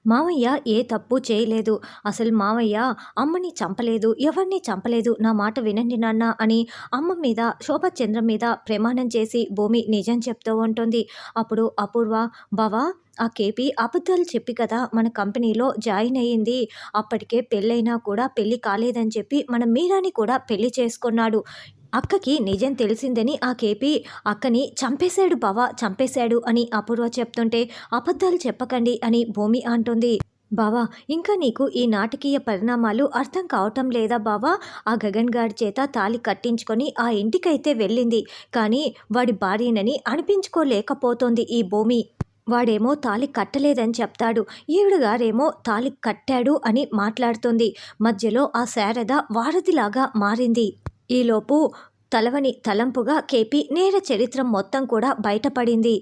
మావయ్య ఏ తప్పు చేయలేదు. అసలు మావయ్య అమ్మని చంపలేదు. ఎవరిని చంపలేదు. నా మాట వినండి నాన్న అని అమ్మ మీద, శోభాచంద్రం మీద ప్రమాణం చేసి భూమి నిజం చెప్తూ ఉంటుంది. అప్పుడు అపూర్వ, బావా ఆ కేపీ అబద్ధాలు చెప్పి కదా మన కంపెనీలో జాయిన్ అయ్యింది. అప్పటికే పెళ్ళైనా కూడా పెళ్లి కాలేదని చెప్పి మన మీరాని కూడా పెళ్లి చేసుకున్నాడు. అక్కకి నిజం తెలిసిందని ఆ కేపీ అక్కని చంపేశాడు బావ, చంపేశాడు అని అపూర్వ చెప్తుంటే, అబద్ధాలు చెప్పకండి అని భూమి అంటుంది. బావా, ఇంకా నీకు ఈ నాటకీయ పరిణామాలు అర్థం కావటం లేదా బావా? ఆ గగన్ గాడి చేత తాళి కట్టించుకొని ఆ ఇంటికైతే వెళ్ళింది. కానీ వాడి భార్యనని అనిపించుకోలేకపోతోంది ఈ భూమి. వాడేమో తాళి కట్టలేదని చెప్తాడు. ఈవిడ గారేమో తాళి కట్టాడు అని మాట్లాడుతుంది. మధ్యలో ఆ శారద వారధిలాగా మారింది. ఈలోపు తలవని తలంపుగా కేపీ నేర చరిత్ర మొత్తం కూడా బయటపడింది.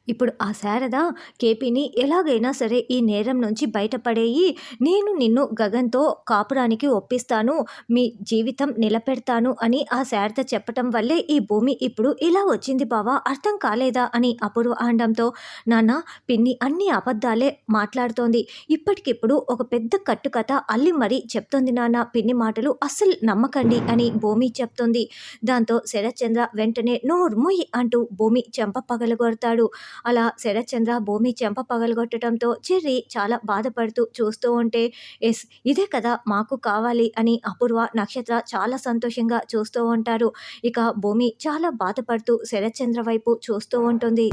ఇప్పుడు ఆ శారద కేపీని ఎలాగైనా సరే ఈ నేరం నుంచి బయటపడేయి, నేను నిన్ను గగన్తో కాపురానికి ఒప్పిస్తాను, మీ జీవితం నిలబెడతాను అని ఆ శారద చెప్పటం వల్లే ఈ భూమి ఇప్పుడు ఇలా వచ్చింది బావా, అర్థం కాలేదా అని అపూర్వ అనడంతో, నాన్న పిన్ని అన్ని అబద్ధాలే మాట్లాడుతోంది. ఇప్పటికిప్పుడు ఒక పెద్ద కట్టుకథ అల్లి మరీ చెప్తుంది నాన్న, పిన్ని మాటలు అస్సలు నమ్మకండి అని భూమి చెప్తుంది. దాంతో శరత్చంద్ర వెంటనే నోర్ముయ్ అంటూ భూమి చెంప పగలగొడతాడు. అలా శరత్చంద్ర భూమి చెంప పగలగొట్టడంతో చెర్రి చాలా బాధపడుతూ చూస్తూ ఉంటే, ఎస్ ఇదే కదా మాకు కావాలి అని అపూర్వ, నక్షత్ర చాలా సంతోషంగా చూస్తూ ఉంటారు. ఇక భూమి చాలా బాధపడుతూ శరత్చంద్ర వైపు చూస్తూ ఉంటుంది.